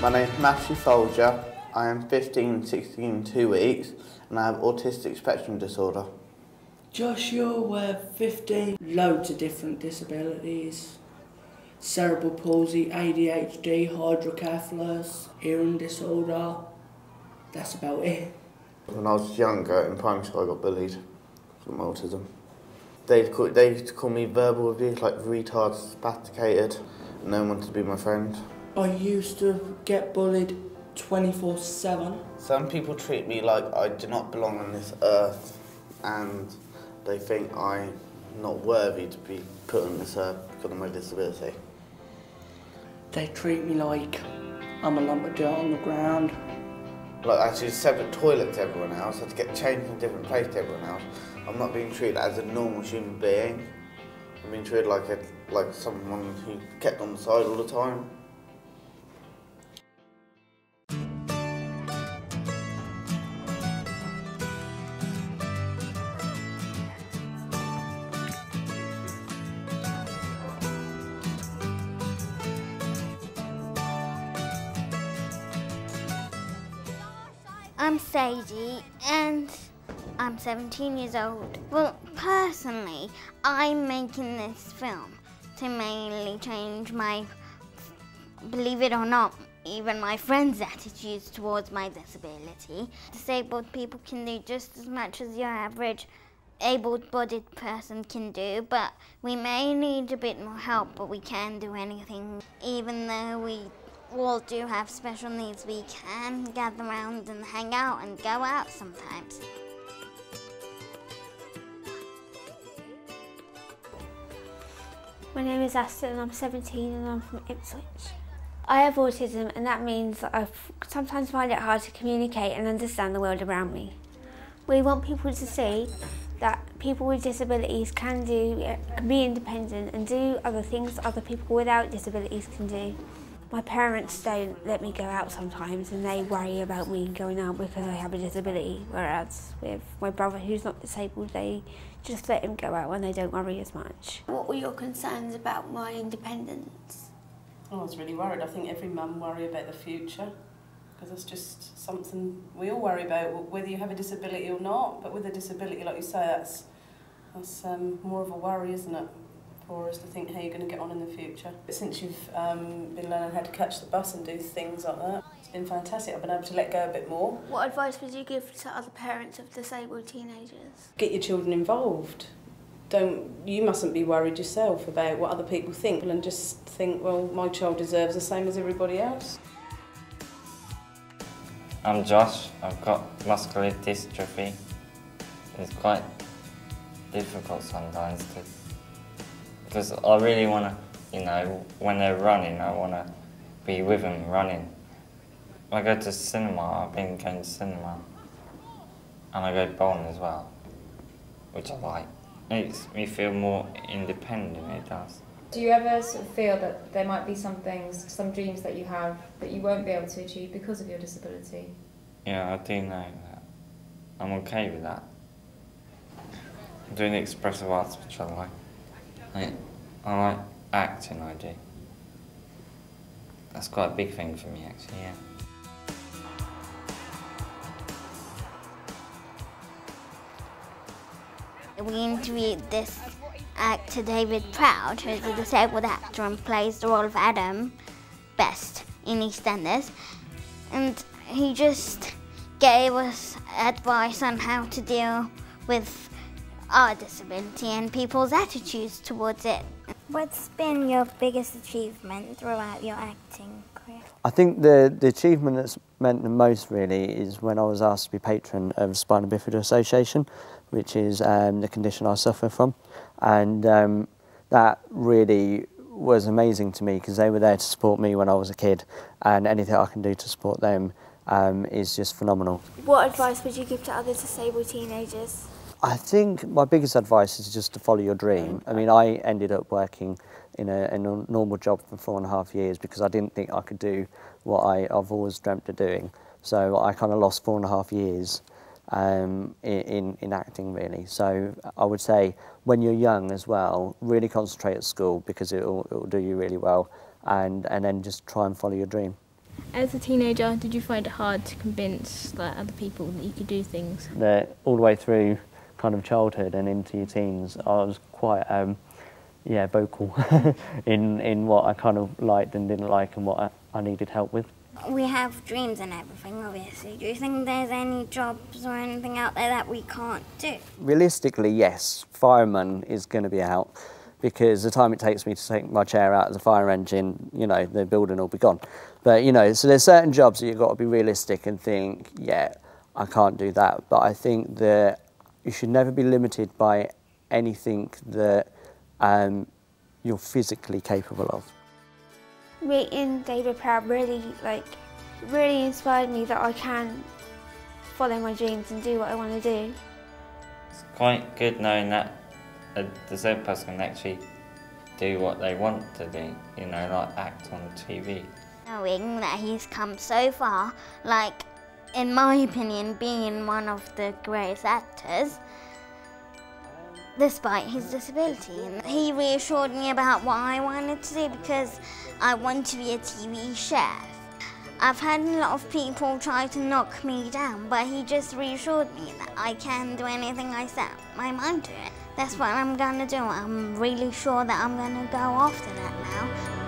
My name's Matthew Folger. I am 15, 16, 2 weeks, and I have autistic spectrum disorder. Joshua, we're 15. Loads of different disabilities. Cerebral palsy, ADHD, hydrocephalus, hearing disorder. That's about it. When I was younger, in primary school, I got bullied from autism. They used to call me verbal abuse, like retard, spasticated, and no one wanted to be my friend. I used to get bullied 24/7. Some people treat me like I do not belong on this earth, and they think I'm not worthy to be put on this earth because of my disability. They treat me like I'm a lump of dirt on the ground. Like, I had to use separate toilets to everyone else, I had to get changed in a different place to everyone else. I'm not being treated as a normal human being. I'm being treated like someone who kept on the side all the time. I'm Sadie and I'm 17 years old. Well, personally, I'm making this film to mainly change my, believe it or not, even my friends' attitudes towards my disability. Disabled people can do just as much as your average able-bodied person can do, but we may need a bit more help, but we can do anything. Even though we all do have special needs, we can gather around and hang out and go out sometimes. My name is Aston and I'm 17 and I'm from Ipswich. I have autism and that means that I sometimes find it hard to communicate and understand the world around me. We want people to see that people with disabilities can be independent and do other things that other people without disabilities can do. My parents don't let me go out sometimes and they worry about me going out because I have a disability, whereas with my brother who's not disabled, they just let him go out and they don't worry as much. What were your concerns about my independence? I was really worried. I think every mum worries about the future because it's just something we all worry about, whether you have a disability or not. But with a disability, like you say, that's more of a worry, isn't it? For us to think how you're going to get on in the future. Since you've been learning how to catch the bus and do things like that, it's been fantastic. I've been able to let go a bit more. What advice would you give to other parents of disabled teenagers? Get your children involved. You mustn't be worried yourself about what other people think, and just think, well, my child deserves the same as everybody else. I'm Josh. I've got muscular dystrophy. It's quite difficult sometimes because I really want to, you know, when they're running, I want to be with them running. I go to cinema, I've been going to cinema, and I go bowling as well, which I like. It makes me feel more independent, it does. Do you ever sort of feel that there might be some things, some dreams that you have that you won't be able to achieve because of your disability? Yeah, I do know that. I'm okay with that. I'm doing expressive arts, which I like. I like acting, I do. That's quite a big thing for me, actually, yeah. We interviewed this actor, David Proud, who's a disabled actor and plays the role of Adam best in EastEnders. And he just gave us advice on how to deal with our disability and people's attitudes towards it. What's been your biggest achievement throughout your acting career? I think the achievement that's meant the most really is when I was asked to be patron of Spina Bifida Association, which is the condition I suffer from, and that really was amazing to me because they were there to support me when I was a kid, and anything I can do to support them is just phenomenal. What advice would you give to other disabled teenagers? I think my biggest advice is just to follow your dream. I mean, I ended up working in a normal job for 4.5 years because I didn't think I could do what I've always dreamt of doing. So I kind of lost 4.5 years in acting, really. So I would say when you're young as well, really concentrate at school because it'll do you really well, and then just try and follow your dream. As a teenager, did you find it hard to convince other people that you could do things? All the way through kind of childhood and into your teens, I was quite vocal in what I kind of liked and didn't like and what I needed help with. We have dreams and everything, obviously. Do you think there's any jobs or anything out there that we can't do? Realistically, yes. Fireman is going to be out because the time it takes me to take my chair out as a fire engine, you know, the building will be gone. But, you know, so there's certain jobs that you've got to be realistic and think, yeah, I can't do that. But I think that you should never be limited by anything that you're physically capable of. Meeting David Proud really inspired me that I can follow my dreams and do what I want to do. It's quite good knowing that a disabled person can actually do what they want to do, you know, like act on TV. Knowing that he's come so far, like, in my opinion, being one of the greatest actors, despite his disability. And he reassured me about what I wanted to do because I want to be a TV chef. I've had a lot of people try to knock me down, but he just reassured me that I can do anything I set my mind to it. That's what I'm going to do. I'm really sure that I'm going to go after that now.